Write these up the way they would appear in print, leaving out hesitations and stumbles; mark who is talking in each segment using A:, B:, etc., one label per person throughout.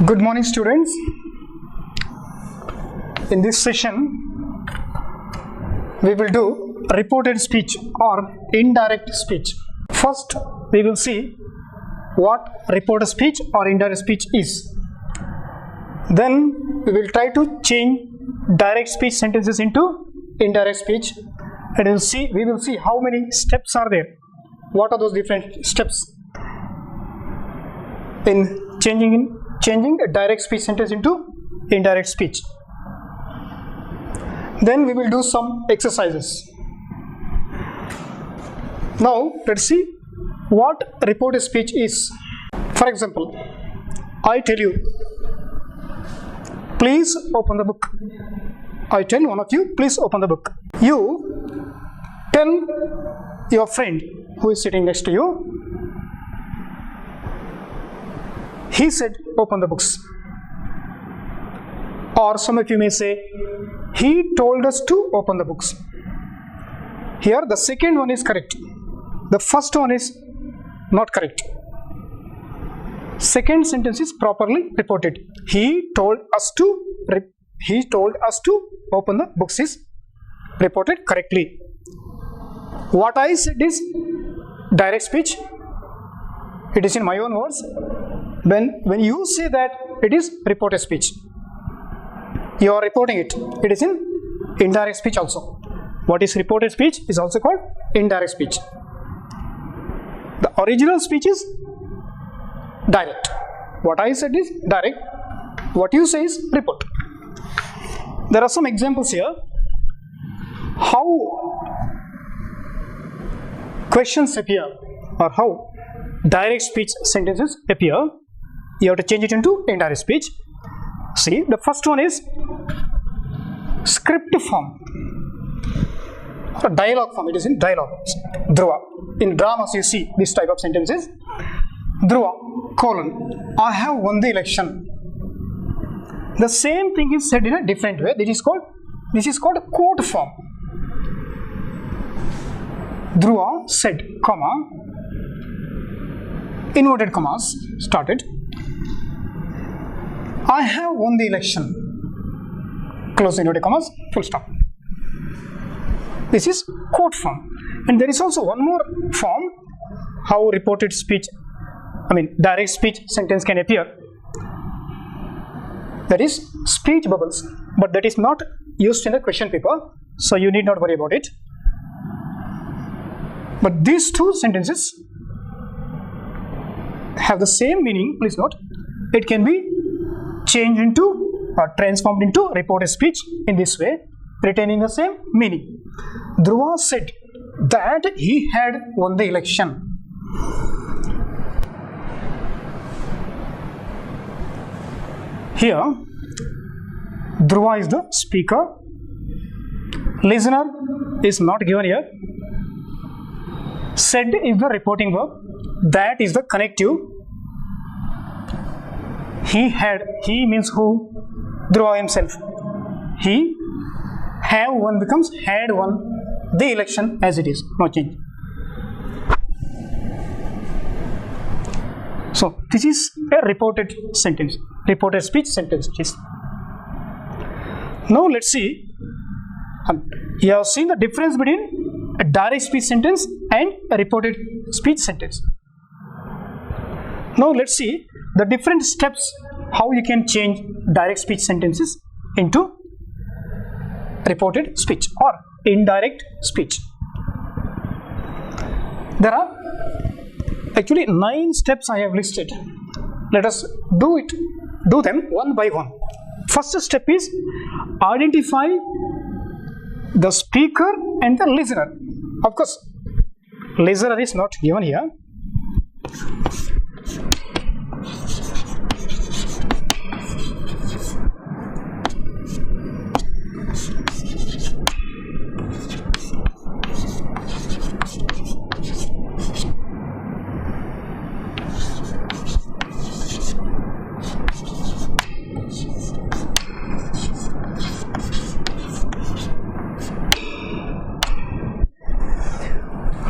A: Good morning, students. In this session, we will do reported speech or indirect speech. First, we will see what reported speech or indirect speech is. Then, we will try to change direct speech sentences into indirect speech, and we will see how many steps are there. What are those different steps in changing a direct speech sentence into indirect speech. Then we will do some exercises. Now let's see what reported speech is. For example, I tell you, please open the book. I tell one of you, please open the book. You tell your friend who is sitting next to you, he said, open the books. Or some of you may say, he told us to open the books. Here, the second one is correct. The first one is not correct. Second sentence is properly reported. He told us to open the books is reported correctly. What I said is direct speech. It is in my own words. When you say that, it is reported speech. You are reporting it. It is in indirect speech also. What is reported speech is also called indirect speech. The original speech is direct. What I said is direct. What you say is report. There are some examples here. How questions appear or how direct speech sentences appear. You have to change it into indirect speech. See, the first one is script form or dialogue form. It is in dialogue. Dhruva. In dramas, you see this type of sentences. Dhruva, colon, I have won the election. The same thing is said in a different way. This is called a quote form. Dhruva said, comma, inverted commas started. I have won the election. Close inverted commas, full stop. This is quote form. And there is also one more form how reported speech, direct speech sentence can appear. That is speech bubbles. But that is not used in the question paper, so you need not worry about it. But these two sentences have the same meaning. Please note, it can be changed into or transformed into reported speech in this way, retaining the same meaning. Dhruva said that he had won the election. Here, Dhruva is the speaker. Listener is not given here. Said is the reporting verb. That is the connective. He means who? Dhruva himself. He have won becomes had won the election as it is. No change. So this is a reported sentence. Reported speech sentence. Now let's see. You have seen the difference between a direct speech sentence and a reported speech sentence. Now let's see the different steps how you can change direct speech sentences into reported speech or indirect speech. There are actually 9 steps I have listed. Let us do them one by one. First step is identify the speaker and the listener. Of course, listener is not given here.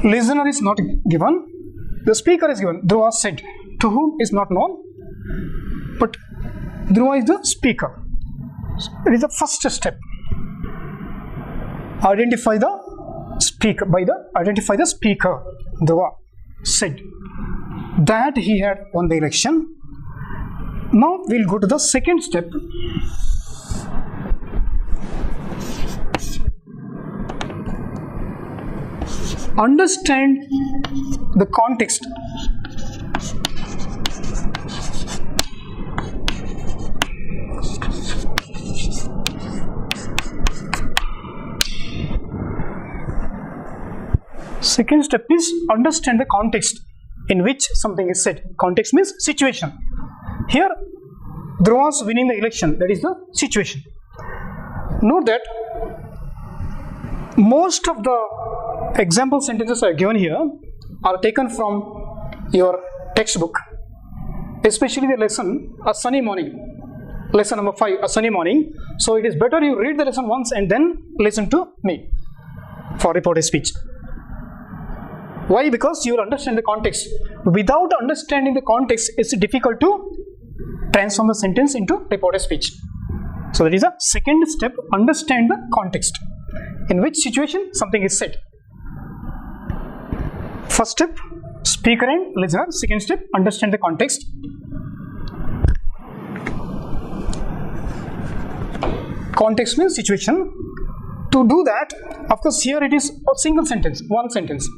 A: Listener is not given. The speaker is given. Dhruva said, to whom is not known. But Dhruva is the speaker. It is the first step. Identify the speaker. Identify the speaker. Dhruva said that he had won the election. Now we'll go to the second step. Understand the context. Second step is understand the context in which something is said. Context means situation. Here, Dhruva's winning the election. That is the situation. Note that most of the example sentences I have given here are taken from your textbook, especially the lesson A Sunny Morning, lesson number 5, A Sunny Morning. So it is better you read the lesson once and then listen to me for reported speech. Why? Because you will understand the context. Without understanding the context, it's difficult to transform the sentence into reported speech. So that is the second step, understand the context. In which situation something is said. First step, speaker and listener. Second step, understand the context. Context means situation. To do that, of course, here it is a single sentence, one sentence.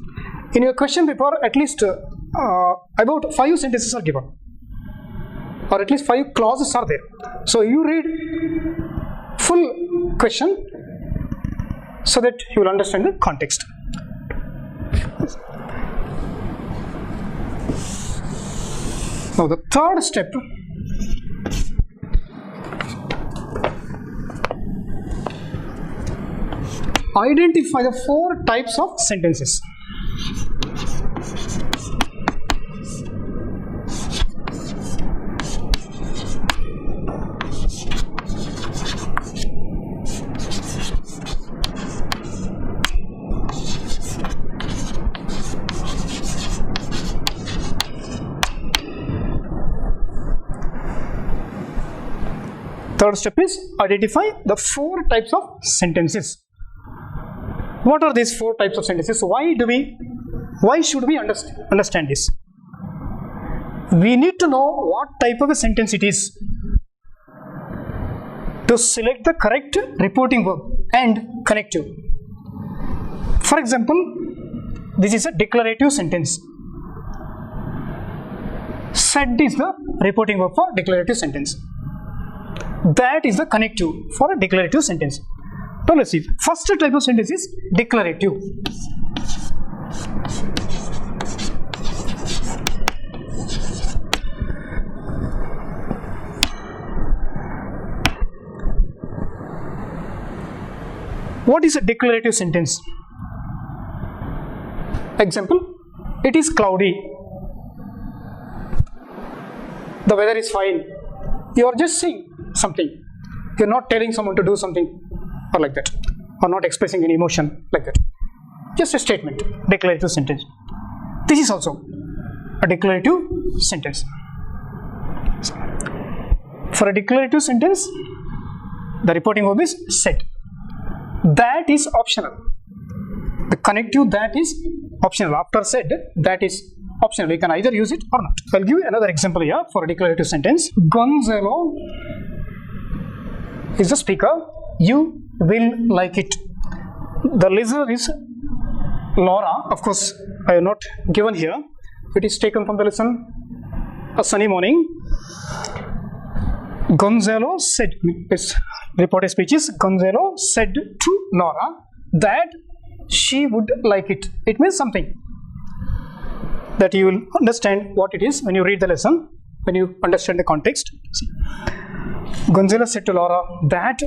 A: In your question paper, at least about 5 sentences are given, or at least 5 clauses are there. So you read full question so that you will understand the context. Now the third step, identify the 4 types of sentences. Third step is identify the 4 types of sentences. What are these 4 types of sentences? Why should we understand this? We need to know what type of a sentence it is to select the correct reporting verb and connective. For example, this is a declarative sentence. Said is the reporting verb for declarative sentence. That is the connective for a declarative sentence. Now let's see. First type of sentence is declarative. What is a declarative sentence? Example, it is cloudy. The weather is fine. You are just saying something. You are not telling someone to do something or like that, or not expressing any emotion like that. Just a statement, declarative sentence. This is also a declarative sentence. For a declarative sentence, the reporting verb is said. That is optional. The connective that is optional. After said, that is optional. You can either use it or not. I'll give you another example here for a declarative sentence. Gonzalo is the speaker. You will like it. The listener is Laura. Of course, I have not given here. It is taken from the lesson A Sunny Morning. Gonzalo said, his reported speech is, Gonzalo said to Laura that she would like it. It means something that you will understand what it is when you read the lesson, when you understand the context. See. Gonzalo said to Laura that.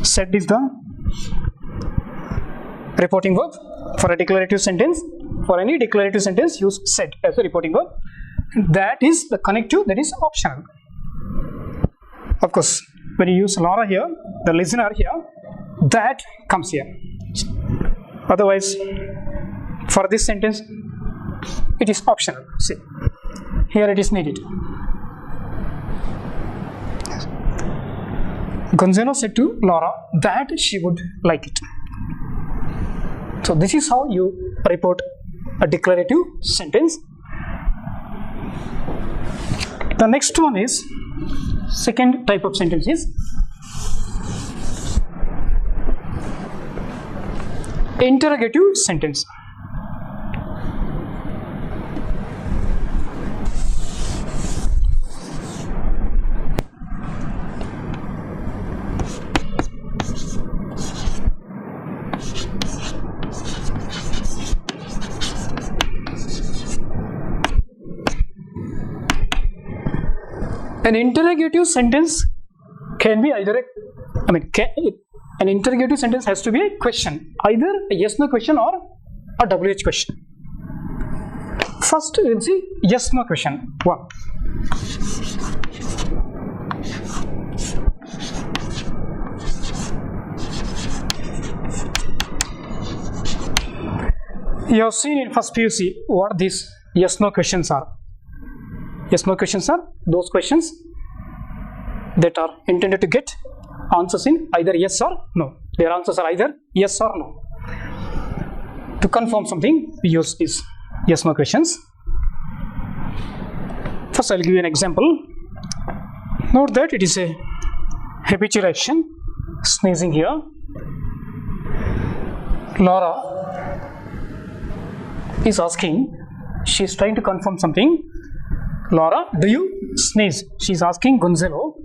A: Said is the reporting verb for a declarative sentence. For any declarative sentence, use said as a reporting verb. That is the connective, that is optional. Of course, when you use Laura here, the listener here, that comes here. Otherwise, for this sentence, it is optional. See, here it is needed. Gonzalo said to Laura that she would like it. So this is how you report a declarative sentence. The next one is second type of sentence is interrogative sentence. An interrogative sentence can be either an interrogative sentence has to be a question, either a yes/no question or a WH question. First, we will see yes/no question. 1. You have seen in first PUC what these yes/no questions are. Yes/no questions are those questions that are intended to get answers in either yes or no. Their answers are either yes or no. To confirm something, we use these yes/no questions. First, I'll give you an example. Note that it is a habitual action, sneezing here. Laura is asking, she's trying to confirm something. Laura, do you sneeze? She's asking Gonzalo.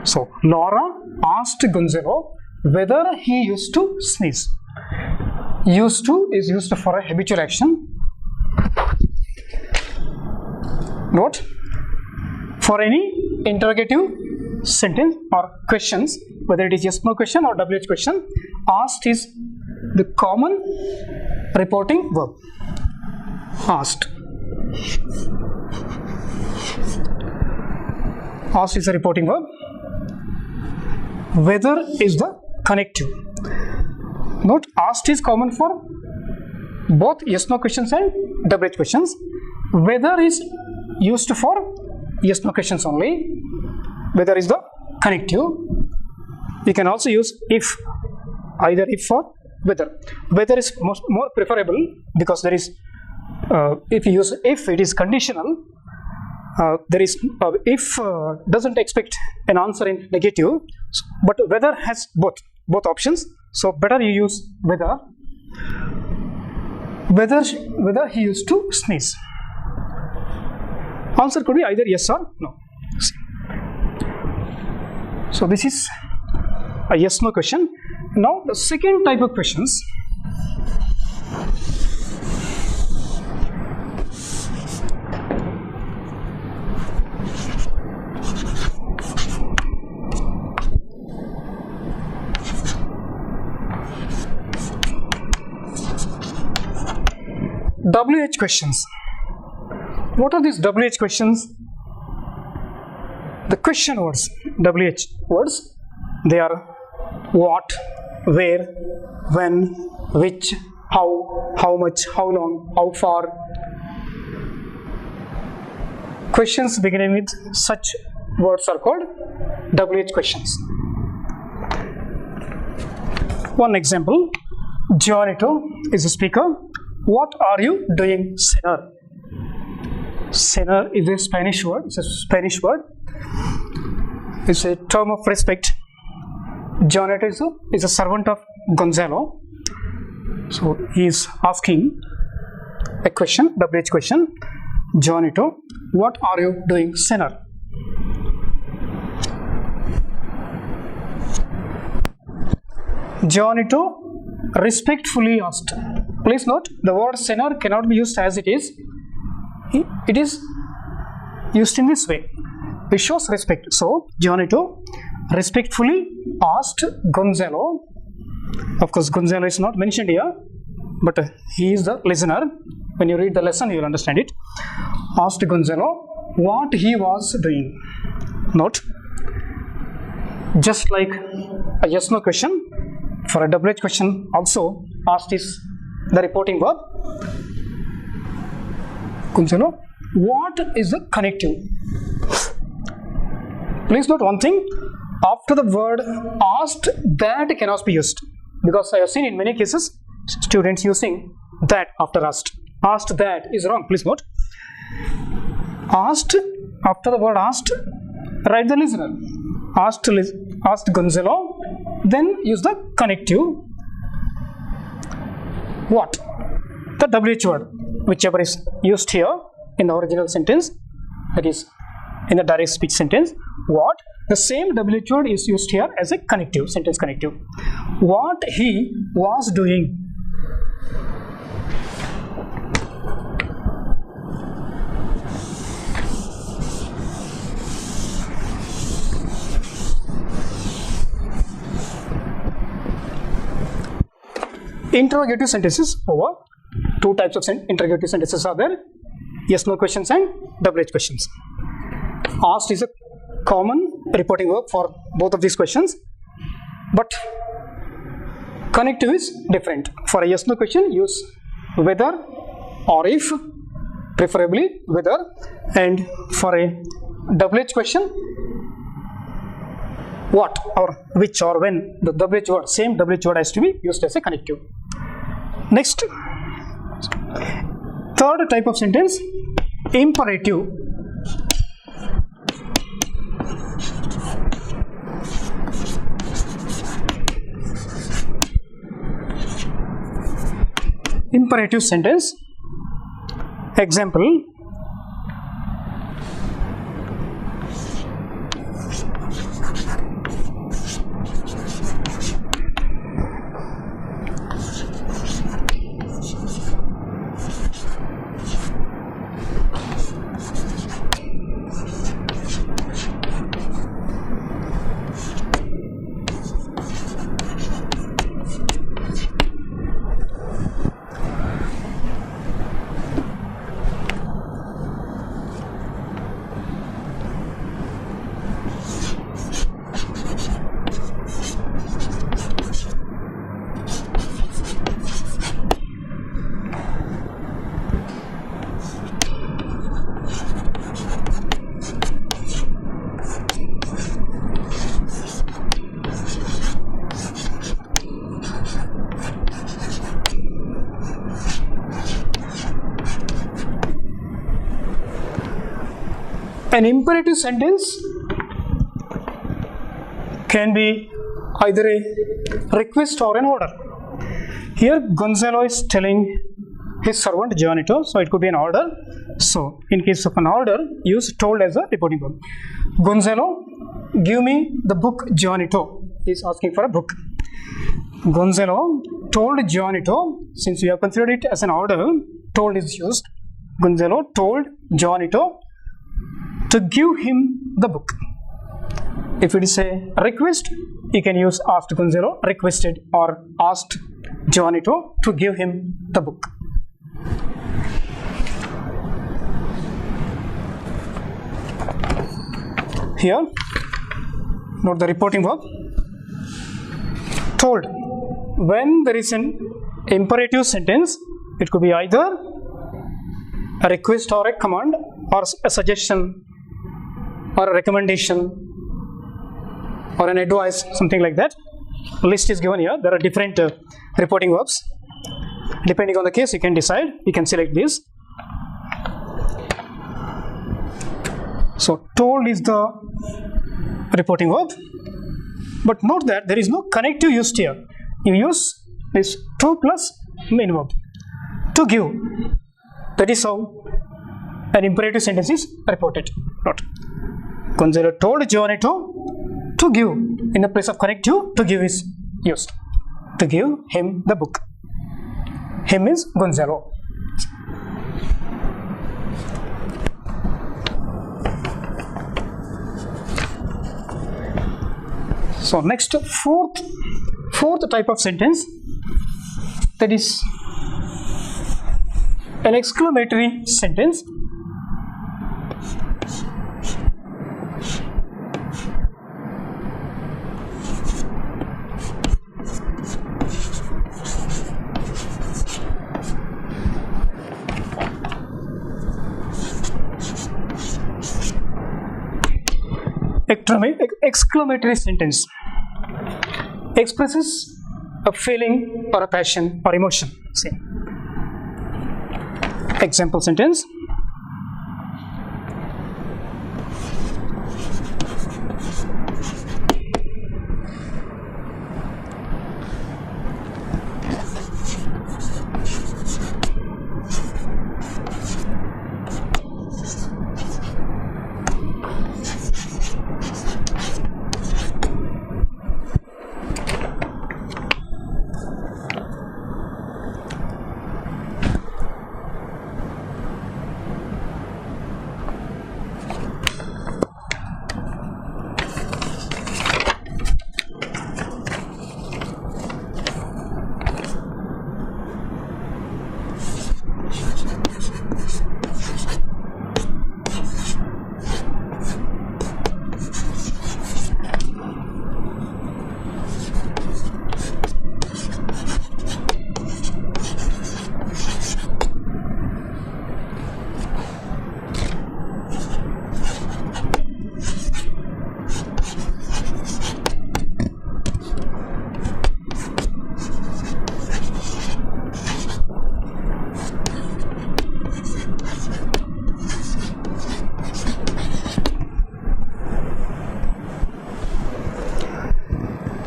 A: So, Laura asked Gonzalo whether he used to sneeze. Used to is used for a habitual action. Note, for any interrogative sentence or questions, whether it is yes/no question or WH question, asked is the common reporting verb. Asked. Asked is a reporting verb. Whether is the connective. Note, asked is common for both yes/no questions and WH questions. Whether is used for yes/no questions only. Whether is the connective. You can also use if, either if or whether. Whether is more preferable because there is, if you use if, it is conditional. There is if doesn't expect an answer in negative, but whether has both options. So better you use whether. Whether he used to sneeze. Answer could be either yes or no. So this is a yes/no question. Now the second type of questions. WH questions. What are these WH questions? The question words, WH words, they are what, where, when, which, how much, how long, how far. Questions beginning with such words are called WH questions. One example, Gianito is a speaker. What are you doing, sinner? Sinner is a Spanish word. It's a Spanish word. It's a term of respect. Gianito is a servant of Gonzalo. So he is asking a question, WH question. Gianito, what are you doing, sinner? Gianito respectfully asked. Please note, the word sinner cannot be used as it is. It is used in this way. It shows respect. So, Gianito respectfully asked Gonzalo. Of course, Gonzalo is not mentioned here, but he is the listener. When you read the lesson, you will understand it. Asked Gonzalo what he was doing. Note, just like a yes/no question, for a WH question also, asked is the reporting verb. Gonzalo, what is the connective? Please note one thing, after the word asked, that cannot be used, because I have seen in many cases students using that after asked. Asked that is wrong, please note. Asked, after the word asked, write the listener. Asked Gonzalo, then use the connective. What? The WH word, whichever is used here in the original sentence, that is in the direct speech sentence. What? The same WH word is used here as a connective, sentence connective. What he was doing. Interrogative sentences over. Two types of interrogative sentences are there: yes no questions and WH questions. Asked is a common reporting verb for both of these questions, but connective is different. For a yes no question, use whether or if, preferably whether, and for a WH question, what or which or when. The WH word, same WH word has to be used as a connective. Next, third type of sentence, imperative. Imperative sentence. Example: an imperative sentence can be either a request or an order. Here Gonzalo is telling his servant Gianito, so it could be an order. So in case of an order, use told as a reporting verb. Gonzalo, give me the book Gianito. He is asking for a book. Gonzalo told Gianito, since we have considered it as an order, told is used. Gonzalo told Gianito to give him the book. If it is a request, you can use asked Gonzalo, requested, or asked Gianito to give him the book. Here, note the reporting verb. Told. When there is an imperative sentence, it could be either a request or a command, or a suggestion, or a recommendation, or an advice, something like that. List is given here. There are different reporting verbs. Depending on the case, you can decide. You can select this. So told is the reporting verb, but note that there is no connective used here. You use this to plus main verb, to give. That is how an imperative sentence is reported. Note. Gonzalo told Gianito to give. In the place of connective, to give is used. To give him the book. Him is Gonzalo. So next, fourth type of sentence, that is an exclamatory sentence. Exclamatory sentence expresses a feeling or a passion or emotion. See. Example sentence.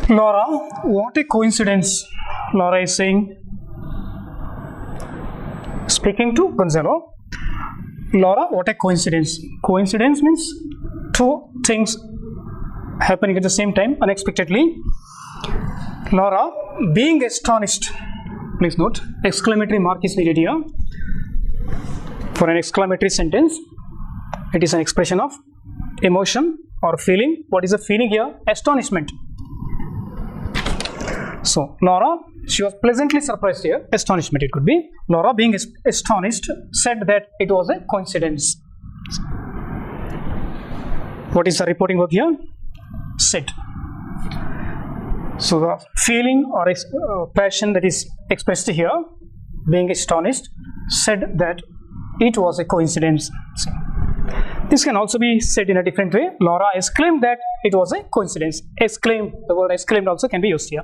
A: Laura, what a coincidence. Laura is saying, speaking to Gonzalo, Laura, what a coincidence. Coincidence means two things happening at the same time unexpectedly. Laura, being astonished, please note, exclamatory mark is needed here. For an exclamatory sentence, it is an expression of emotion or feeling. What is the feeling here? Astonishment. So, Laura, she was pleasantly surprised here. Astonishment it could be. Laura, being astonished, said that it was a coincidence. What is the reporting verb here? Said. So, the feeling or passion that is expressed here, being astonished, said that it was a coincidence. See. This can also be said in a different way. Laura exclaimed that it was a coincidence. Exclaimed, the word exclaimed also can be used here.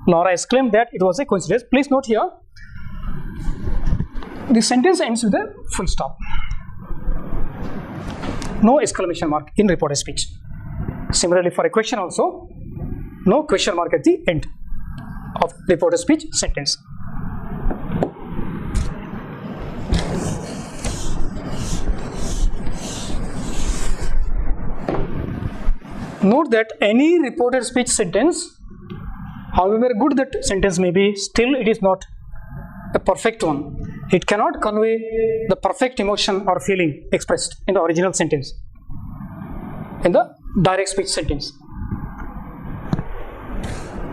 A: Laura exclaimed that it was a coincidence. Please note here, the sentence ends with a full stop. No exclamation mark in reported speech. Similarly, for a question also, no question mark at the end of reported speech sentence. Note that any reported speech sentence, however good that sentence may be, still it is not a perfect one. It cannot convey the perfect emotion or feeling expressed in the original sentence, in the direct speech sentence.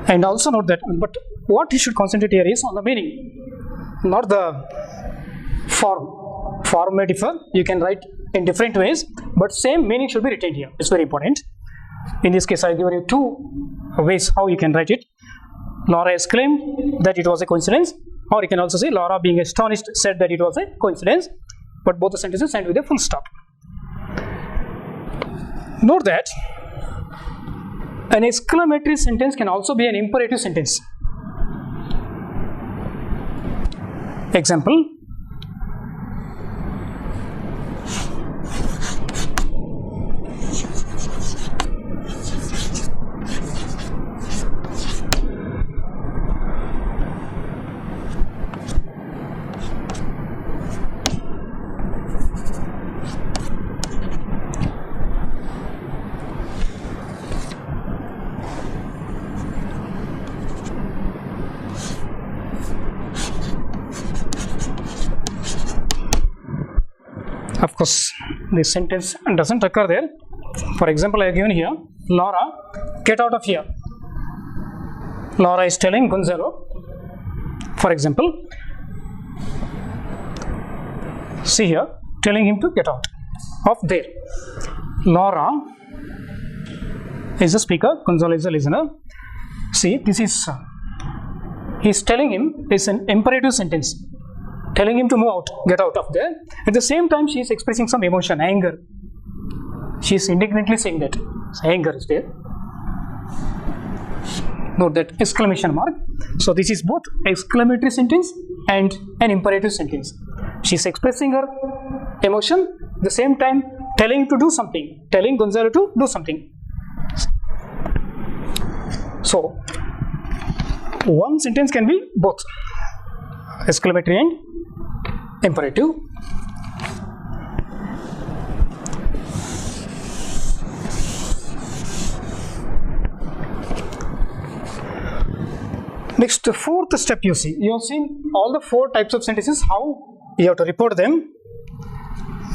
A: And also note that, but what you should concentrate here is on the meaning, not the form. Form may differ, you can write in different ways, but same meaning should be retained here. It's very important. In this case, I have given you two ways how you can write it. Laura exclaimed that it was a coincidence, or you can also say Laura, being astonished, said that it was a coincidence, but both the sentences end with a full stop. Note that an exclamatory sentence can also be an imperative sentence. Example, of course, this sentence doesn't occur there. For example, I have given here, Laura, get out of here. Laura is telling Gonzalo, for example, see here, telling him to get out of there. Laura is the speaker, Gonzalo is the listener. See, this is, he's telling him, it's an imperative sentence, telling him to move out, get out of there. At the same time, she is expressing some emotion, anger. She is indignantly saying that. So anger is there. Note that exclamation mark. So this is both exclamatory sentence and an imperative sentence. She is expressing her emotion, at the same time telling to do something, telling Gonzalo to do something. So one sentence can be both exclamatory and imperative. Next, the fourth step you see. You have seen all the four types of sentences, how you have to report them.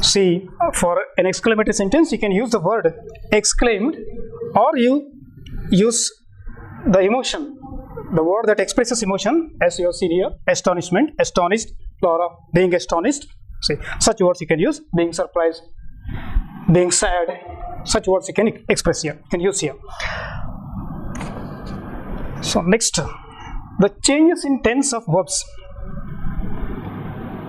A: See, for an exclamatory sentence, you can use the word exclaimed, or you use the emotion, the word that expresses emotion, as you have seen here, astonishment, astonished, Laura, being astonished. See, such words you can use, being surprised, being sad, such words you can express here, you can use here. So next, the changes in tense of verbs.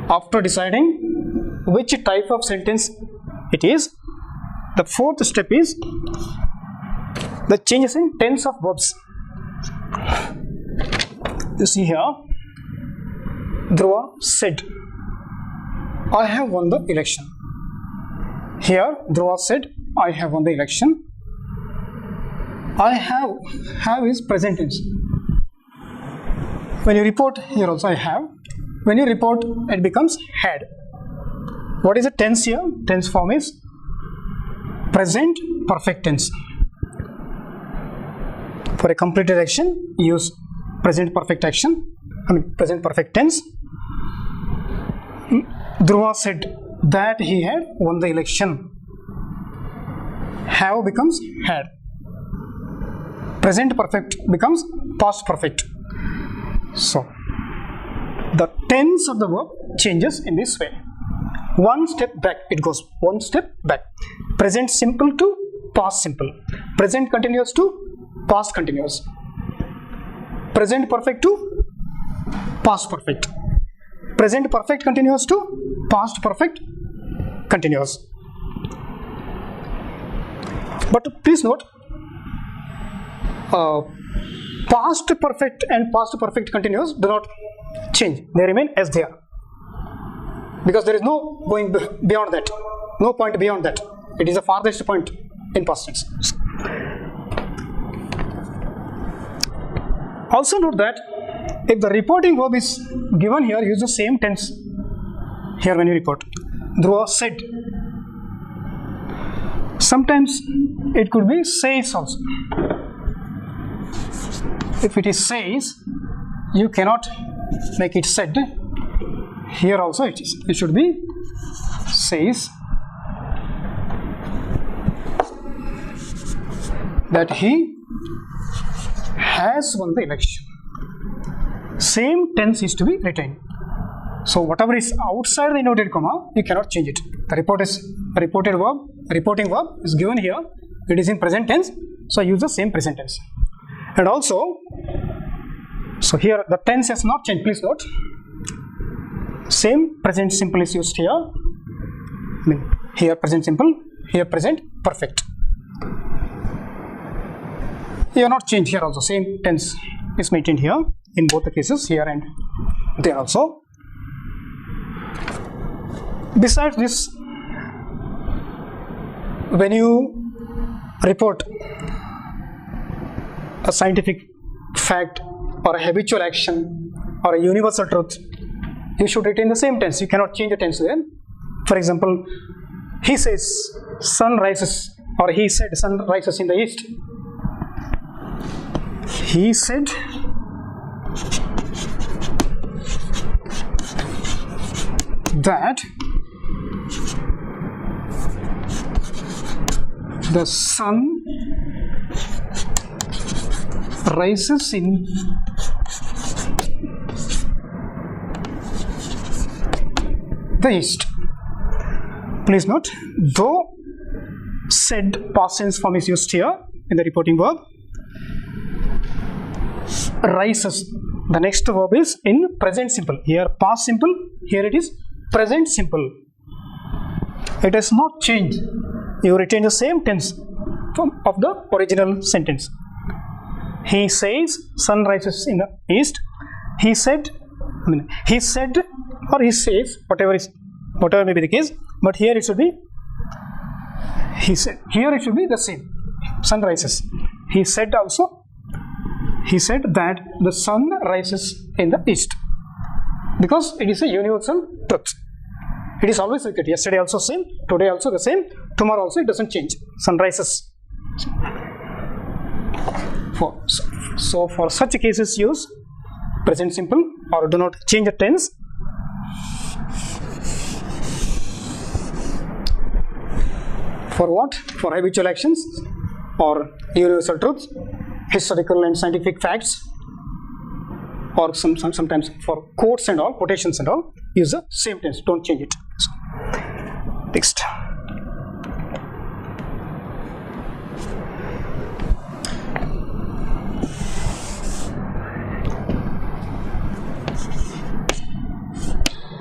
A: After deciding which type of sentence it is, the fourth step is the changes in tense of verbs. You see here, Dhruva said, I have won the election. Here, Dhruva said, I have won the election. I have is present tense. When you report, here also I have. When you report, it becomes had. What is the tense here? Tense form is present perfect tense. For a completed action, use present perfect present perfect tense. Dhruva said that he had won the election. Have becomes had. Present perfect becomes past perfect. So, the tense of the verb changes in this way. One step back, it goes one step back. Present simple to past simple. Present continuous to past continuous. Present perfect to past perfect. Present perfect continuous to past perfect continuous. But please note, past perfect and past perfect continuous do not change. They remain as they are. Because there is no going beyond that. No point beyond that. It is the farthest point in past tense. Also note that if the reporting verb is given here, use the same tense here when you report. Dhruva said. Sometimes it could be says also. If it is says, you cannot make it said. Here also it is. It should be says that he has won the election. Same tense is to be retained. So whatever is outside the inverted comma, you cannot change it. The reporting verb is given here. It is in present tense. So use the same present tense. And also, so here the tense has not changed. Please note, same present simple is used here. Here present simple, here present perfect. You have not changed here also. Same tense is maintained here in both the cases, here and there also. Besides this, when you report a scientific fact or a habitual action or a universal truth, you should retain the same tense. You cannot change the tense there. For example, he says sun rises, or he said sun rises in the east. He said that the sun rises in the east. Please note, though said past tense form is used here in the reporting verb, rises, the next verb is in present simple. Here past simple, here it is present simple. It has not changed. You retain the same tense. of the original sentence. He says sun rises in the east. He said, he said, or he says, whatever may be the case, but here it should be, he said. Here it should be the same. Sun rises. He said also, he said that the sun rises in the east, because it is a universal truth. It is always like that. Yesterday also same, today also the same, tomorrow also it doesn't change. Sun rises. So for such cases use present simple or do not change the tense. For what? For habitual actions or universal truths, historical and scientific facts, or sometimes for quotes and all, quotations and all, use the same tense, don't change it. So, next.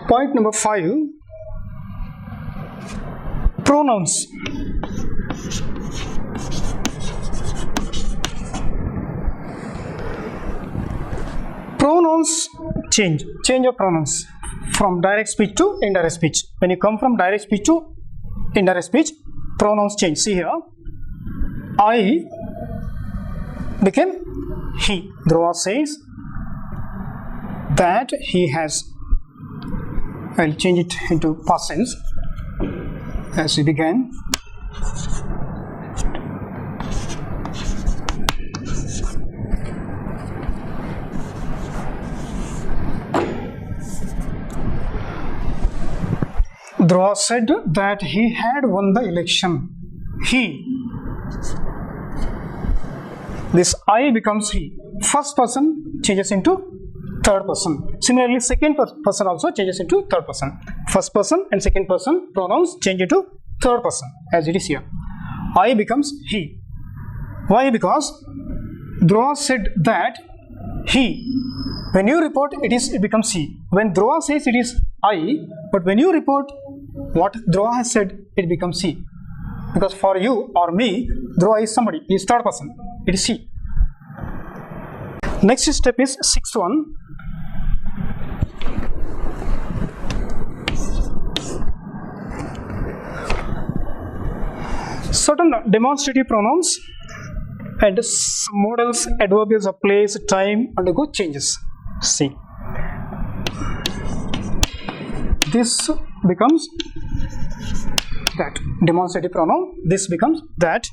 A: Point number 5, pronouns. Pronouns change of pronouns from direct speech to indirect speech. When you come from direct speech to indirect speech, pronouns change. See here, I became he. Dhruva says that he has. I'll change it into past tense as we began. Dhruva said that he had won the election. He. This I becomes he. First person changes into third person. Similarly, second person also changes into third person. First person and second person pronouns change into third person, as it is here. I becomes he. Why? Because Dhruva said that he. When you report, it becomes he. When Dhruva says it is I, but when you report what Dhruva has said, it becomes he. Because for you or me, Dhruva is somebody. He is third person. It is he. Next step is sixth one. Certain demonstrative pronouns and modals, adverbials of place, time undergo changes. See, this becomes that demonstrative pronoun, this becomes that,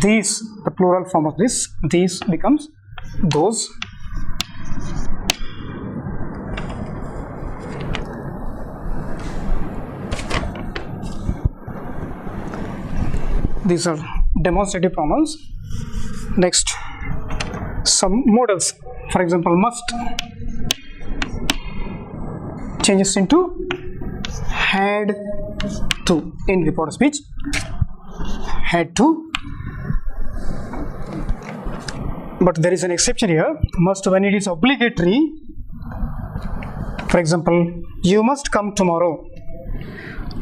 A: these, the plural form of this, these becomes those, these are demonstrative pronouns. Next, some modals, for example, must changes into had to in report speech, had to, but there is an exception here. Must when it is obligatory. For example, you must come tomorrow.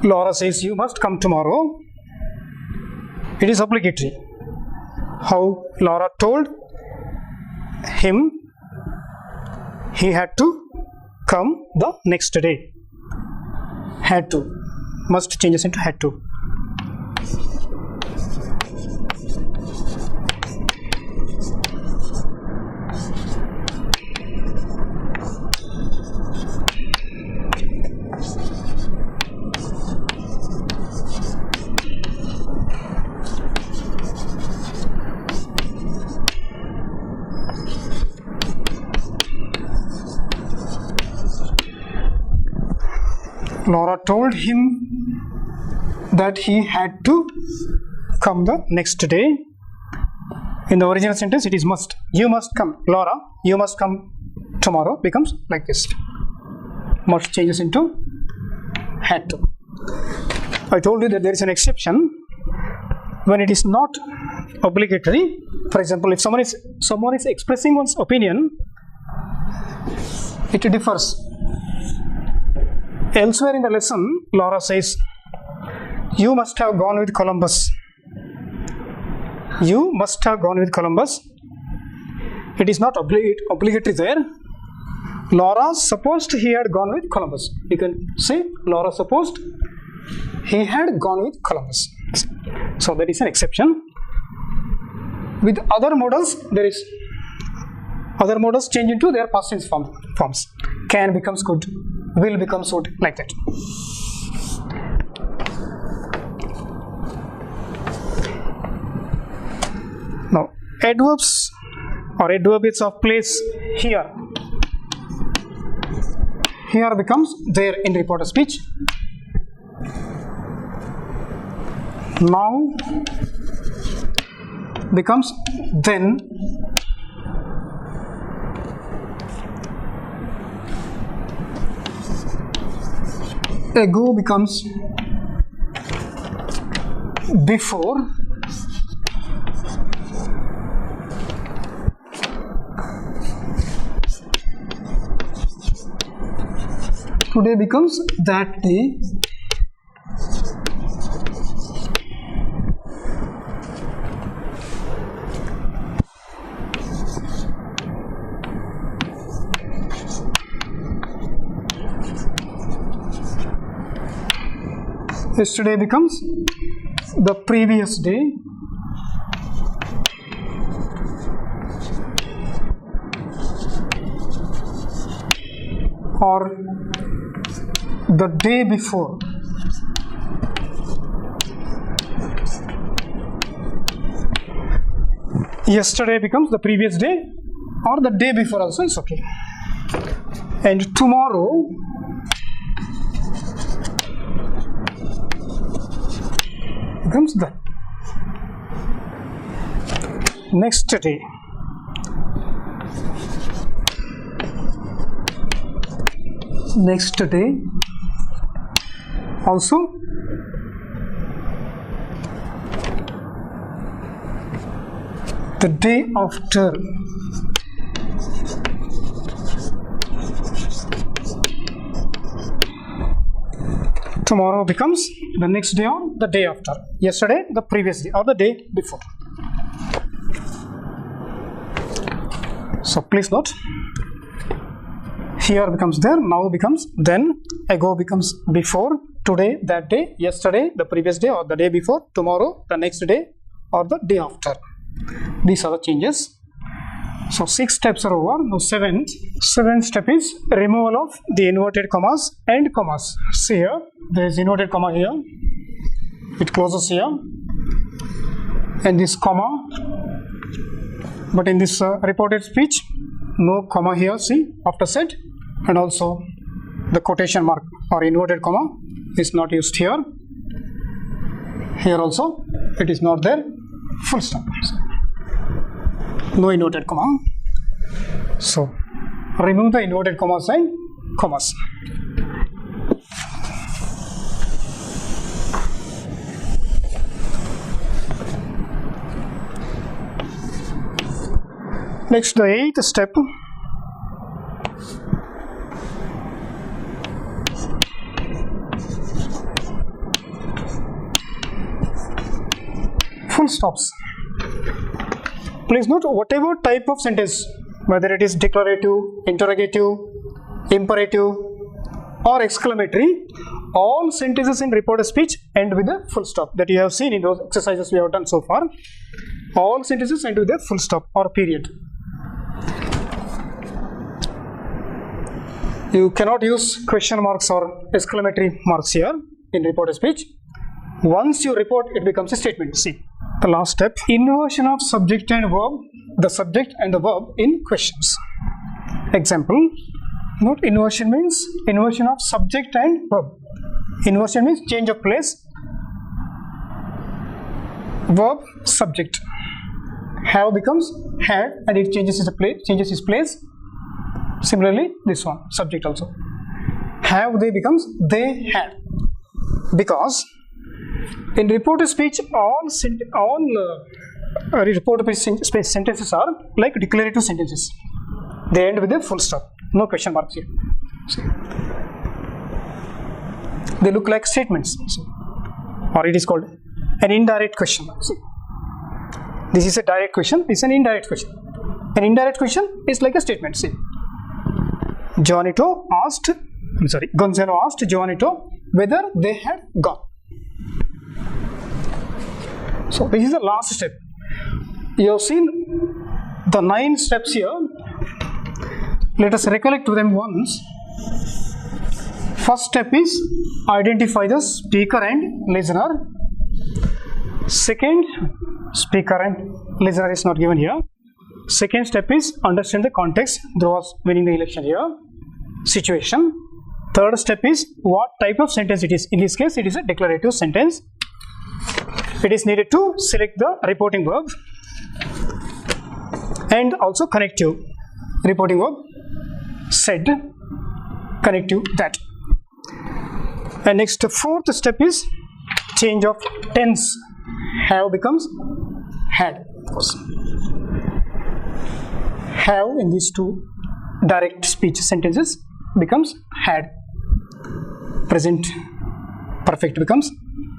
A: Laura says you must come tomorrow. It is obligatory. How Laura told him he had to come the next day. Had to. Must changes into had to. Laura told him that he had to come the next day. In the original sentence, it is must. You must come. Laura, you must come tomorrow becomes like this. Must changes into had to. I told you that there is an exception when it is not obligatory. For example, if someone is expressing one's opinion, it differs. Elsewhere in the lesson, Laura says, You must have gone with Columbus. You must have gone with Columbus. It is not obligatory there. Laura supposed he had gone with Columbus. You can say Laura supposed he had gone with Columbus. So that is an exception. With other modals, there is other modals change into their past tense forms. Can becomes could, will becomes would, like that. Now, adverbs or adverbials of place here becomes there in reported speech. Now becomes then. Ago becomes before. Today becomes that day. Yesterday becomes the previous day. Or the day before. Yesterday becomes the previous day or the day before also is okay. And tomorrow becomes the next day. Next day also the day after. Tomorrow becomes the next day or the day after. Yesterday, the previous day or the day before. So please note, here becomes there, now becomes then, ago becomes before, today, that day, yesterday, the previous day or the day before, tomorrow, the next day or the day after. These are the changes. So 6 steps are over. Now seventh step is removal of the inverted commas and commas. See here, there is inverted comma here. It closes here, and this comma. But in this reported speech, no comma here. See, after set, and also the quotation mark or inverted comma is not used here. Here also, it is not there. Full stop. No inverted comma. So remove the inverted commas and commas. Next, the 8th step. Full stops. Please note, whatever type of sentence, whether it is declarative, interrogative, imperative or exclamatory, all sentences in reported speech end with a full stop. That you have seen in those exercises we have done so far. All sentences end with a full stop or period. You cannot use question marks or exclamatory marks here in reported speech. Once you report, it becomes a statement. See, the last step, inversion of subject and verb, the subject and the verb in questions. Example, note inversion means inversion of subject and verb. Inversion means change of place. Verb, subject. Have becomes had, and it changes its place. Similarly, this one, subject also. Have they becomes they had. Because in reported speech, all reported speech sentences are like declarative sentences. They end with a full stop, no question marks here. See. They look like statements. See. or it is called an indirect question. See, this is a direct question, this is an indirect question. An indirect question is like a statement. See, Gonzalo asked Juanito whether they had gone. So this is the last step. You have seen the 9 steps here. Let us recollect them once. First step is identify the speaker and listener. Second, speaker and listener is not given here. Second step is understand the context. There was winning the election here. Situation. Third step is what type of sentence it is. In this case, it is a declarative sentence. It is needed to select the reporting verb and also connective. Reporting verb, said, connective, that. And next, fourth step is change of tense. Have becomes had. Have in these two direct speech sentences becomes had. Present perfect becomes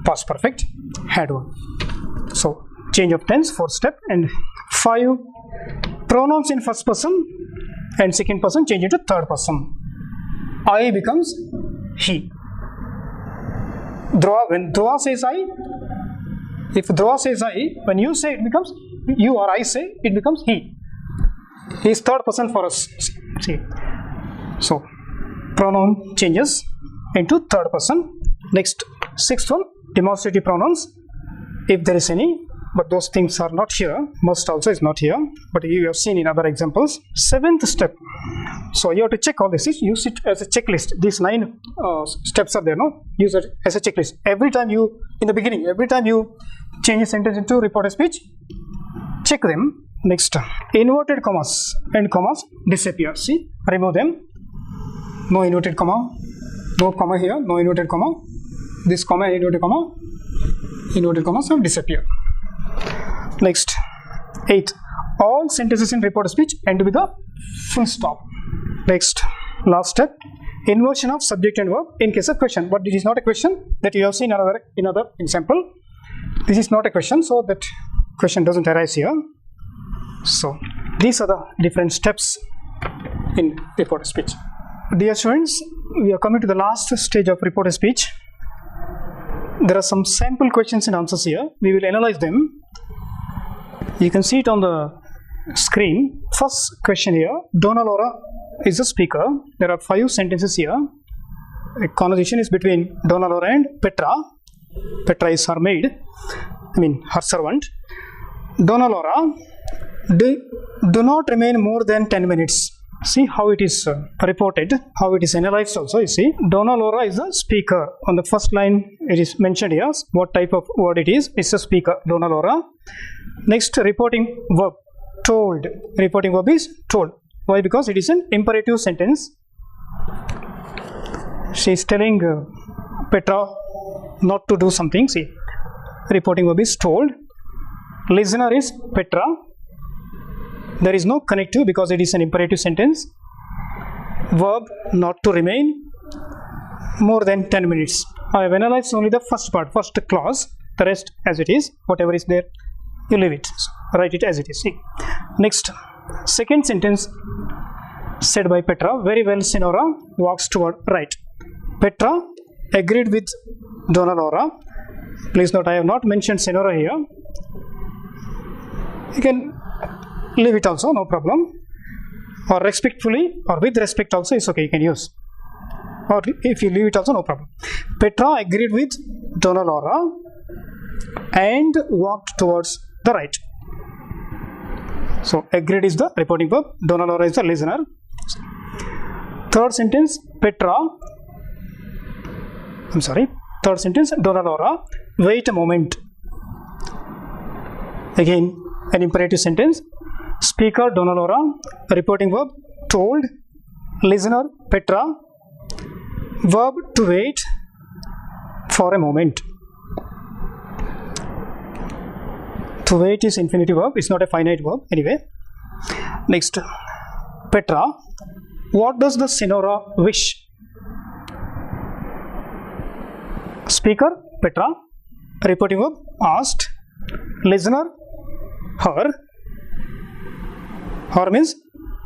A: past perfect, had one. So change of tense, fourth step. And 5, pronouns in first person and second person change into third person. I becomes he. Dhruva, when Dhruva says I, if Dhruva says I, when you say it becomes you, or I say it becomes he. He is third person for us. See. So pronoun changes into third person. Next, sixth one, demonstrative pronouns, if there is any, but those things are not here. Must also is not here, but you have seen in other examples. Seventh step. So you have to check all this. Use it as a checklist. These 9 steps are there, no? Use it as a checklist. Every time you, in the beginning, every time you change a sentence into reported speech, check them. Next, inverted commas and commas disappear. See, remove them. No inverted comma, no comma here, no inverted comma. This comma and inverted commas have disappeared. Next, 8, all sentences in reported speech end with a full stop. Next, last step, inversion of subject and verb in case of question. But this is not a question that you have seen in other example. This is not a question, so that question doesn't arise here. So these are the different steps in reported speech. Dear students, we are coming to the last stage of reported speech. There are some sample questions and answers here. We will analyze them. You can see it on the screen. First question here, Donna Laura is the speaker. There are 5 sentences here. A conversation is between Donna Laura and Petra. Petra is her maid, her servant. Donna Laura, do not remain more than 10 minutes. See how it is reported, how it is analyzed also, you see. Donna Laura is the speaker. On the first line, it is mentioned here what type of word it is. It's a speaker, Donna Laura. Next, reporting verb, told. Reporting verb is told. Why? Because it is an imperative sentence. She is telling Petra not to do something. See, reporting verb is told. Listener is Petra. There is no connective because it is an imperative sentence. Verb, not to remain more than 10 minutes. I have analyzed only the first part, first clause. The rest as it is, whatever is there, you leave it. Write it as it is. See. Next, second sentence said by Petra, very well, Senora walks toward right. Petra agreed with Donna Laura. Please note, I have not mentioned Senora here. You can leave it also, no problem. Or respectfully, or with respect also is okay, you can use. Or if you leave it also, no problem. Petra agreed with Donna Laura and walked towards the right. So agreed is the reporting verb, Donna Laura is the listener. Third sentence, third sentence, Donna Laura, wait a moment. Again, an imperative sentence. Speaker, Donna Laura, reporting verb, told, listener, Petra, verb to wait for a moment. To wait is infinitive verb, it's not a finite verb anyway. Next, Petra, what does the Senora wish? Speaker, Petra, reporting verb asked, listener her. Her means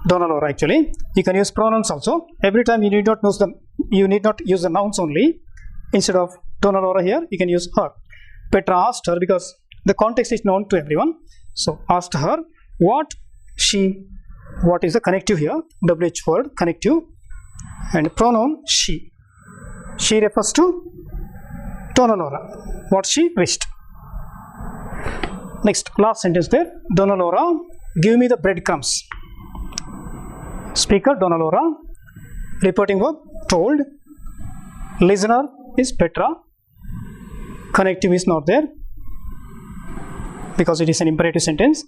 A: Donna Laura actually. You can use pronouns also. Every time you need not use the nouns only. Instead of Donna Laura here, you can use her. Petra asked her because the context is known to everyone. So asked her what is the connective here? WH word connective and pronoun she. She refers to Donna Laura. What she wished. Next, last sentence there. Donna Laura, give me the breadcrumbs. Speaker Donna Laura. Reporting verb told. Listener is Petra. Connective is not there because it is an imperative sentence.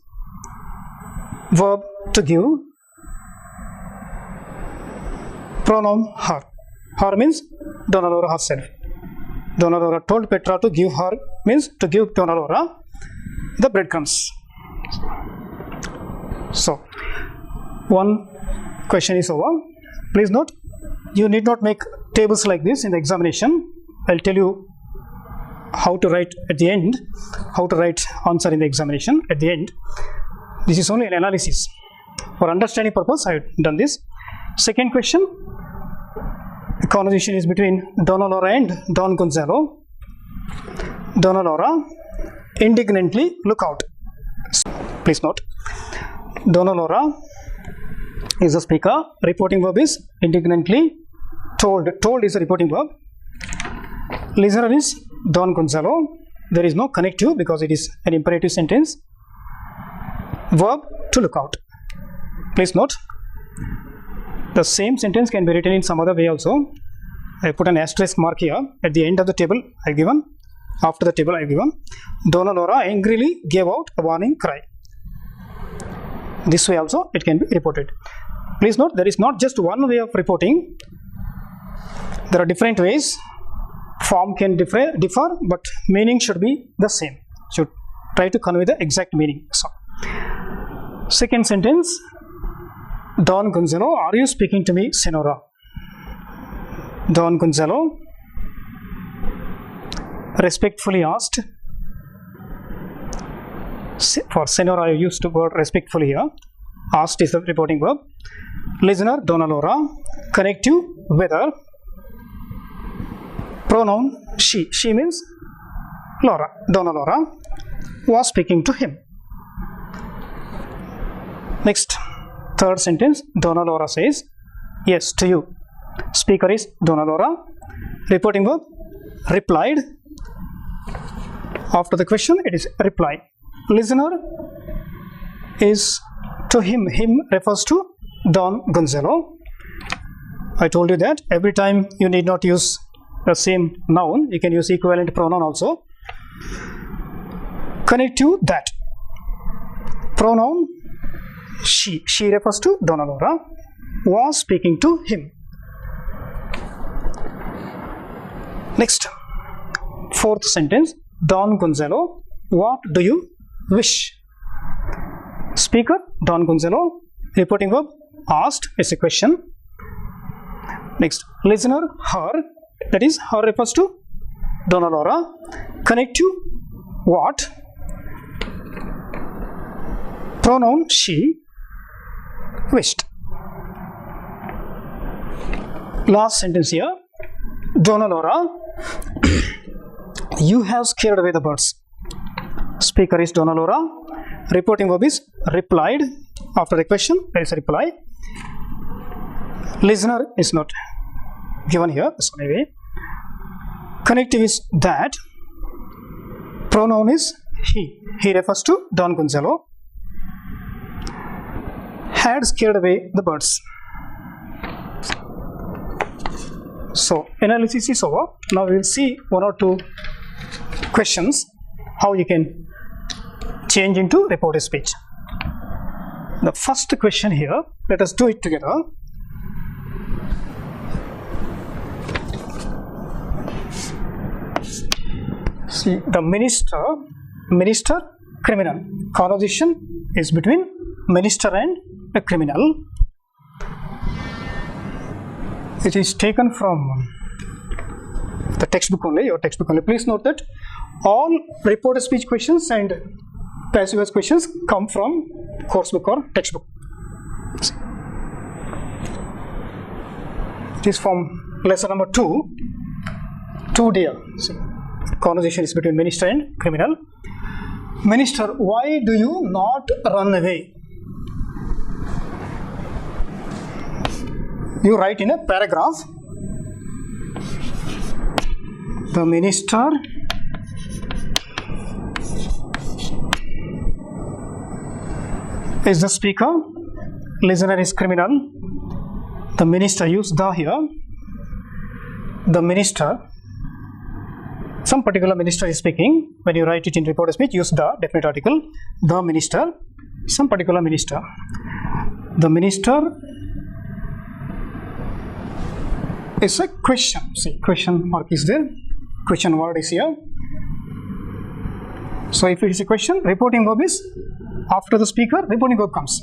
A: Verb to give. Pronoun her. Her means Donna Laura herself. Donna Laura told Petra to give her means to give Donna Laura the breadcrumbs. So, one question is over. Please note, you need not make tables like this in the examination. I'll tell you how to write at the end, how to write answer in the examination at the end. This is only an analysis. For understanding purpose, I have done this. Second question, the conversation is between Donna Laura and Don Gonzalo. Donna Laura, indignantly look out. Please note, Donna Laura is the speaker. Reporting verb is indignantly told. Told is a reporting verb. Listener is Don Gonzalo. There is no connective because it is an imperative sentence. Verb to look out. Please note, the same sentence can be written in some other way also. I put an asterisk mark here. At the end of the table I have given. After the table I have given. Donna Laura angrily gave out a warning cry. This way also it can be reported. Please note, there is not just one way of reporting. There are different ways. Form can differ, but meaning should be the same. Should try to convey the exact meaning. So, second sentence, Don Gonzalo, are you speaking to me, Senora? Don Gonzalo respectfully asked. For Senora, I used the word respectfully here. Asked is the reporting verb. Listener, Donna Laura. Connective, whether. Pronoun, she. She means Laura. Donna Laura was speaking to him. Next, third sentence, Donna Laura says, yes, to you. Speaker is Donna Laura. Reporting verb, replied. After the question, it is reply. Listener is to him. Him refers to Don Gonzalo. I told you that every time you need not use the same noun, you can use equivalent pronoun also. Connective, that. Pronoun, she. She refers to Donna Laura. Was speaking to him. Next, fourth sentence, Don Gonzalo, what do you wish? Speaker, Don Gonzalo. Reporting verb, asked is a question. Next, listener, her. That is, her refers to Donna Laura. Connective, what? Pronoun, she. Wished. Last sentence here. Donna Laura, you have scared away the birds. Speaker is Donna Laura. Reporting verb is replied. After the question, there is a reply. Listener is not given here. So anyway, connective is that. Pronoun is he. He refers to Don Gonzalo. Had scared away the birds. So analysis is over. Now we will see one or two questions how you can change into reported speech. The first question here, let us do it together. See, the minister, criminal. Conversation is between minister and a criminal. It is taken from The textbook only, your textbook only. Please note that all reported speech questions and passive voice questions come from course book or textbook. It is from lesson number 2. 2D. See, conversation is between minister and criminal. Minister, why do you not run away? You write in a paragraph. The minister is the speaker, listener is criminal. The minister, use the here. The minister, some particular minister is speaking. When you write it in reported speech, use the definite article. The minister, some particular minister. The minister is a question. See, question mark is there. Question word is here. So if it is a question, reporting verb is after the speaker, reporting verb comes.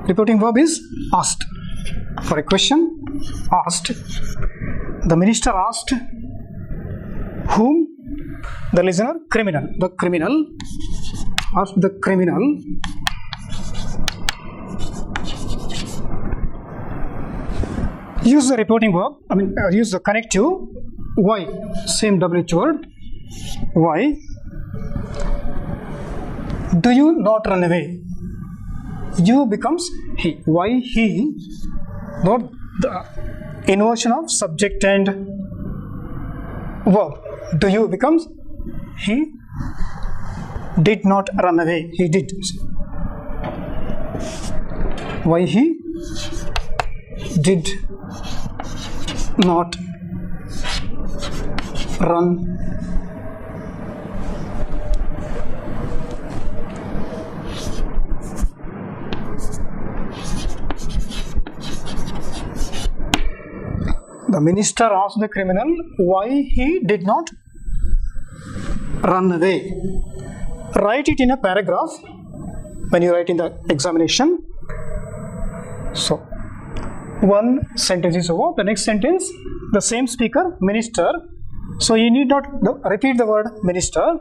A: Reporting verb is asked. For a question, asked. The minister asked whom? The listener, criminal. The criminal asked the criminal use the reporting verb, use the connective. Why? Same WH word. Why do you not run away? You becomes he. Why he? Not the inversion of subject and verb. Do you becomes he did not run away. He did. Why he did not run The minister asked the criminal why he did not run away. Write it in a paragraph when you write in the examination. So, one sentence is over. The next sentence, the same speaker, minister. So, you need not repeat the word minister.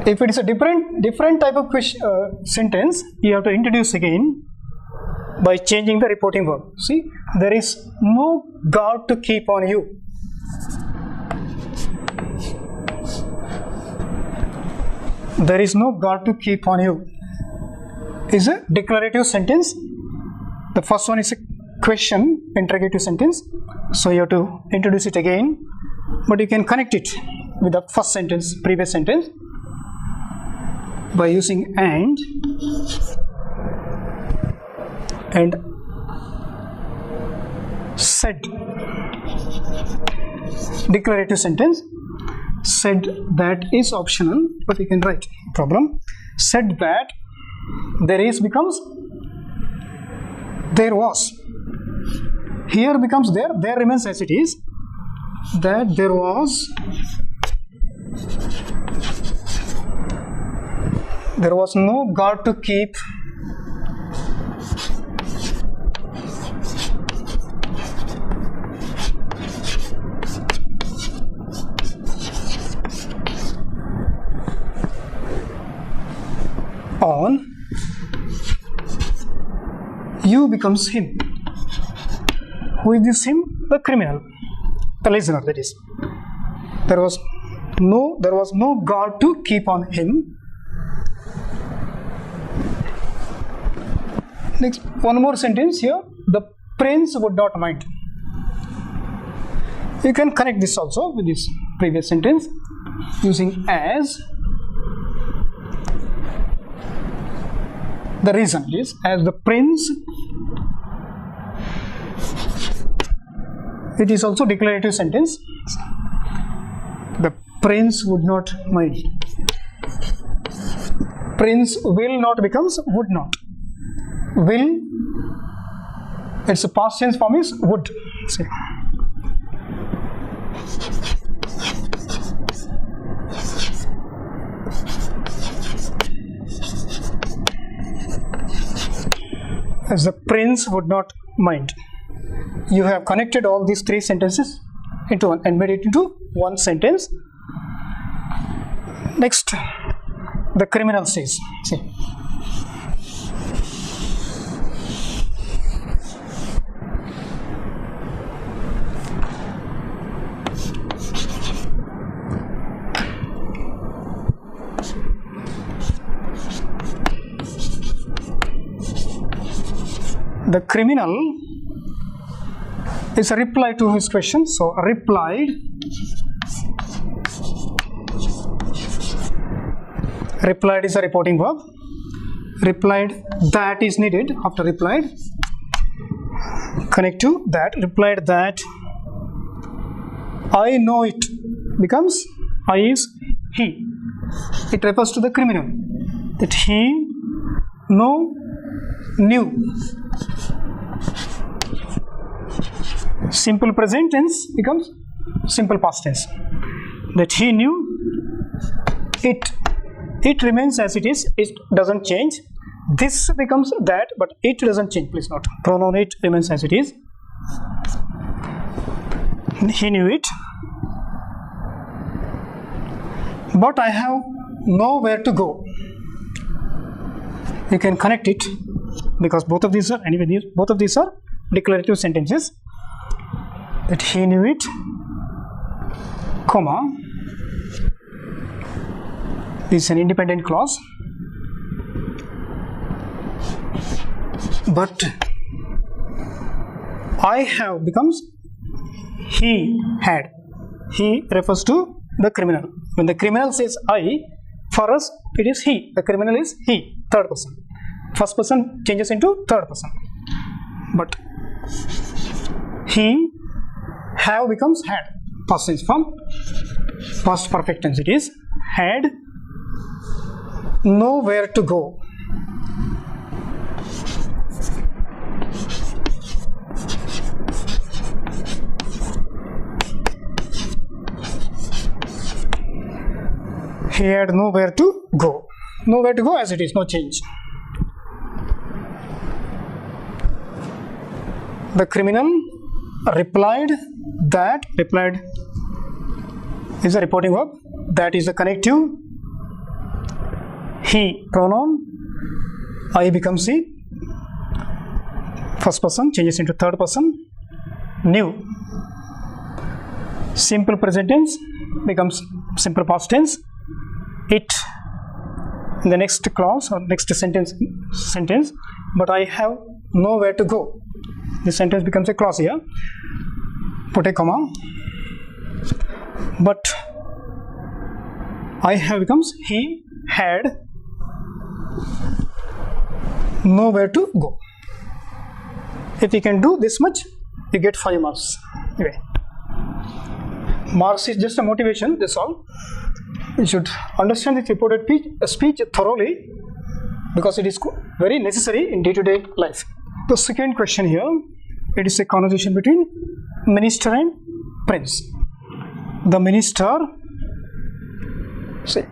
A: If it is a different type of sentence, you have to introduce again by changing the reporting verb. See, there is no guard to keep on you. There is no guard to keep on you is a declarative sentence. The first one is a question, interrogative sentence. So you have to introduce it again, but you can connect it with the first sentence, previous sentence, by using and said. Declarative sentence. Said that is optional, but you can write. Problem. Said that there is becomes there was. Here becomes there. There remains as it is. That there was. There was no guard to keep on. You becomes him. Who is this him? The criminal, the listener, that is. There was no guard to keep on him. Next, one more sentence here. The prince would not mind. You can connect this also with this previous sentence using as. The reason is as the prince. It is also declarative sentence. The prince would not mind. Prince will not becomes would not. Will, its past tense form is would. See. As the prince would not mind. you have connected all these three sentences into one and made it into one sentence. Next, the criminal says, see, the criminal is a reply to his question. So replied is a reporting verb. Replied that is needed after replied. Connect to that. Replied that I know it becomes I is he. It refers to the criminal. That he knew. Simple present tense becomes simple past tense. That he knew it. It remains as it is. It doesn't change. This becomes that, but it doesn't change. Please note. Pronoun it remains as it is. He knew it. But I have nowhere to go. You can connect it because both of these are declarative sentences. That he knew it, comma, is an independent clause, but I have becomes he had. He refers to the criminal. When the criminal says I, for us it is he. The criminal is he, third person. First person changes into third person. But he have becomes had. Past tense form. Past perfect tense it is. Had nowhere to go. He had nowhere to go. Nowhere to go as it is, no change. The criminal replied that. Replied is a reporting verb. That is a connective. He pronoun. I becomes he. First person changes into third person. Knew. Simple present tense becomes simple past tense. It in the next clause or next sentence, but I have nowhere to go. This sentence becomes a clause here. Put a comma. But I have becomes he had nowhere to go. If you can do this much, you get 5 marks. Anyway, marks is just a motivation, that's all. You should understand this reported speech thoroughly because it is very necessary in day-to-day life. The second question here, it is a conversation between minister and prince. The minister say,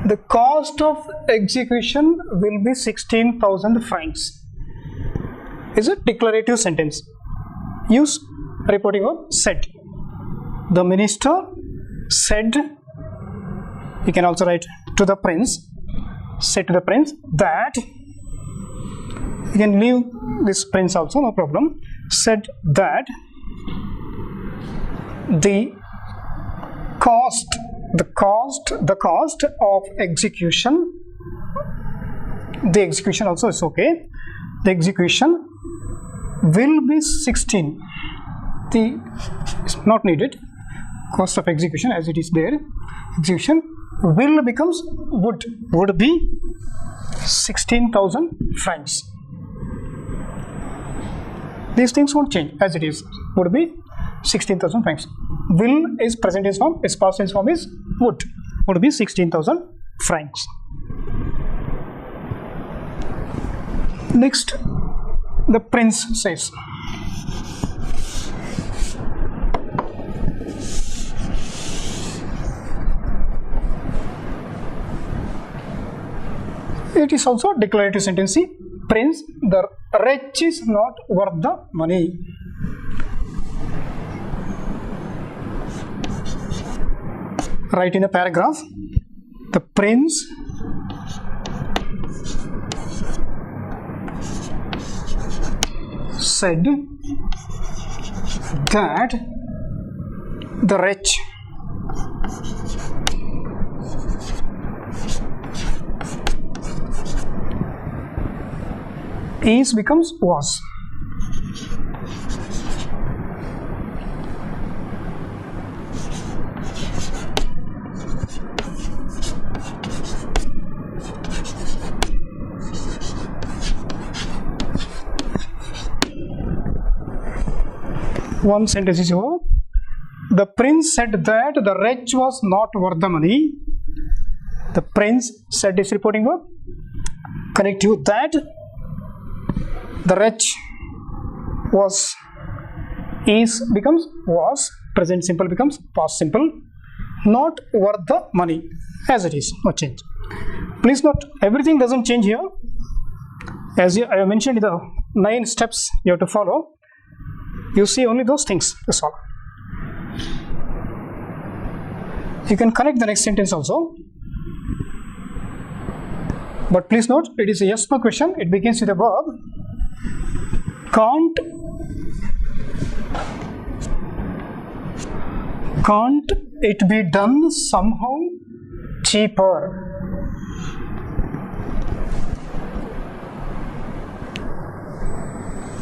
A: the cost of execution will be 16,000 francs. Is a declarative sentence. Use reporting verb said. The minister said. You can also write to the prince. Said to the prince that. You can leave this prince also, no problem. Said that the cost of execution. The execution also is okay. The execution will be 16. The is not needed. Cost of execution as it is there. Execution will becomes would be 16,000 francs. These things won't change as it is. Would be 16,000 francs. Will is present tense form. Its past tense form is would be 16,000 francs. Next, the prince says. It is also declarative sentence. Prince, the wretch is not worth the money. write in a paragraph, the prince said that the wretch is becomes was. One sentence is over. The prince said that the wretch was not worth the money. The prince said is reporting verb. Connect to that the wretch was, is becomes was, present simple becomes past simple, not worth the money, as it is, no change. Please note, everything doesn't change here. As I have mentioned in the 9 steps you have to follow, you see only those things, that's all. You can connect the next sentence also. But please note, it is a yes no question. It begins with a verb. Can't it be done somehow cheaper?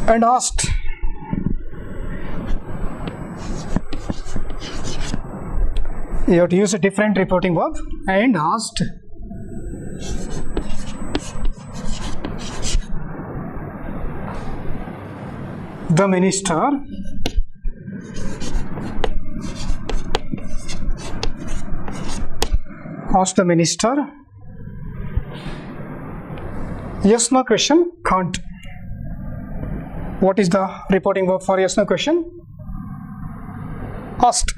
A: And asked. You have to use a different reporting verb. And asked. The minister asked the minister. Yes no question, can't. What is the reporting verb for yes no question? Asked.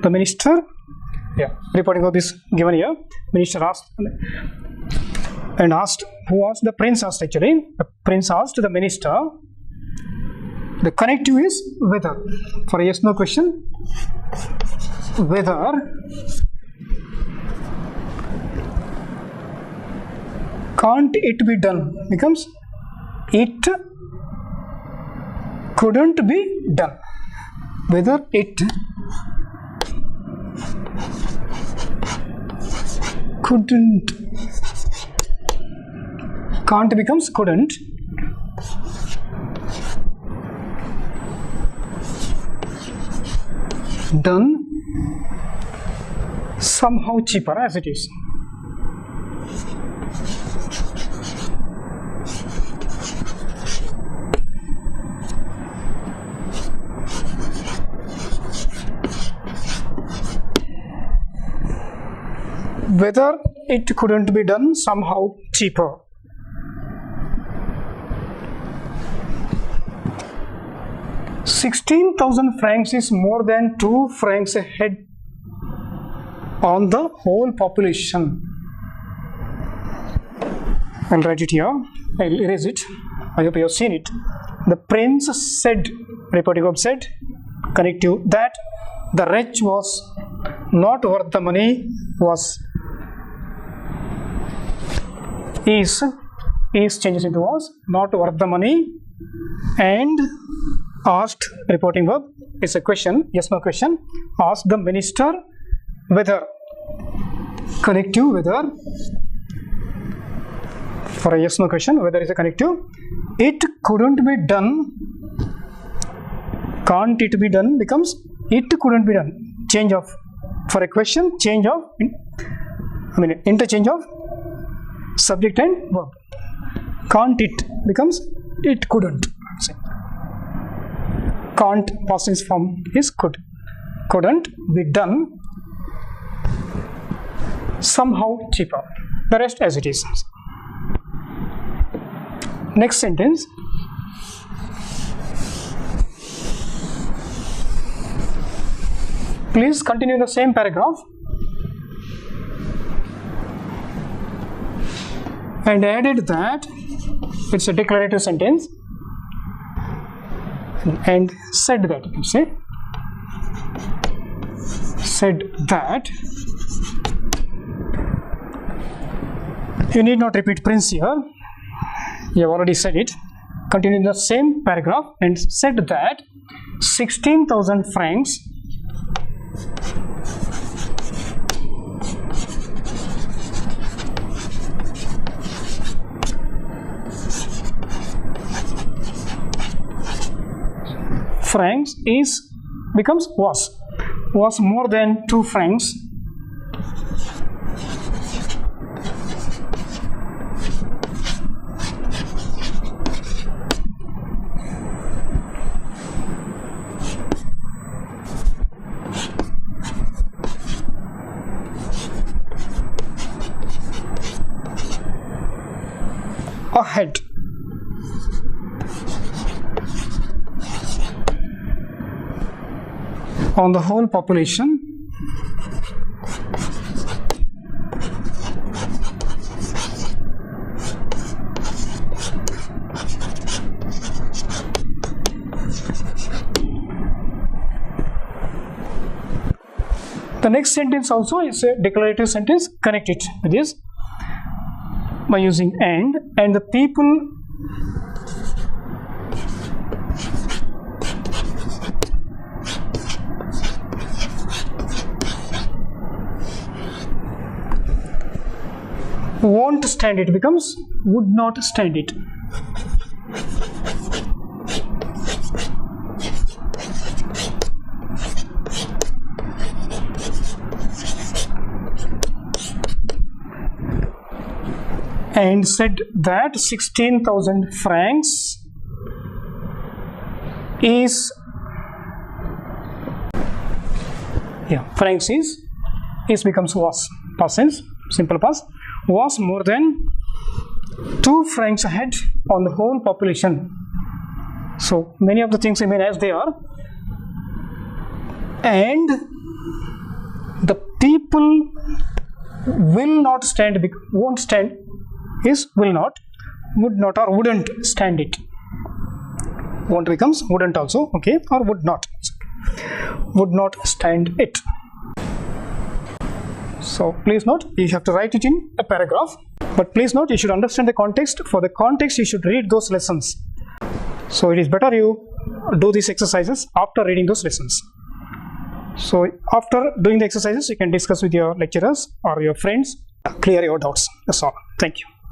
A: The minister, yeah, reporting verb is given here. Minister asked and asked. Who asked? The prince asked actually. The prince asked the minister. The connective is whether. For a yes no question, whether can't it be done becomes it couldn't be done. Whether it couldn't, can't becomes couldn't. Done somehow cheaper, as it is. Whether it couldn't be done somehow cheaper. $16,000 is more than 2 francs a head on the whole population. I'll write it here. I'll erase it. I hope you have seen it. The prince said, reporting verb said, connective, that the wretch was not worth the money, was, is changes into was, not worth the money, and asked, reporting verb, is a question, yes no question, asked the minister whether, connective, whether, for a yes no question, whether is a connective, it couldn't be done, can't it be done becomes it couldn't be done, change of, for a question, change of, interchange of subject and verb. Can't it becomes it couldn't. Can't past tense form is could. Couldn't be done somehow cheaper. The rest as it is. Next sentence. Please continue the same paragraph and added that it's a declarative sentence and said that, you can say, said that You need not repeat Prince here. You have already said it. Continue in the same paragraph and said that 16,000 francs becomes was more than 2 francs ahead. On the whole population, the next sentence also is a declarative sentence. Connect it with this by using and the people won't stand it becomes would not stand it. And said that 16,000 francs is francs is becomes was, past tense, simple past, was more than 2 francs ahead on the whole population. So many of the things remain as they are, and the people will not stand, won't stand is will not, would not or wouldn't stand it. Won't becomes wouldn't also, okay, or would not stand it. So please note, you have to write it in a paragraph, but please note you should understand the context. For the context you should read those lessons. So it is better you do these exercises after reading those lessons. So after doing the exercises you can discuss with your lecturers or your friends, clear your doubts. That's all. Thank you.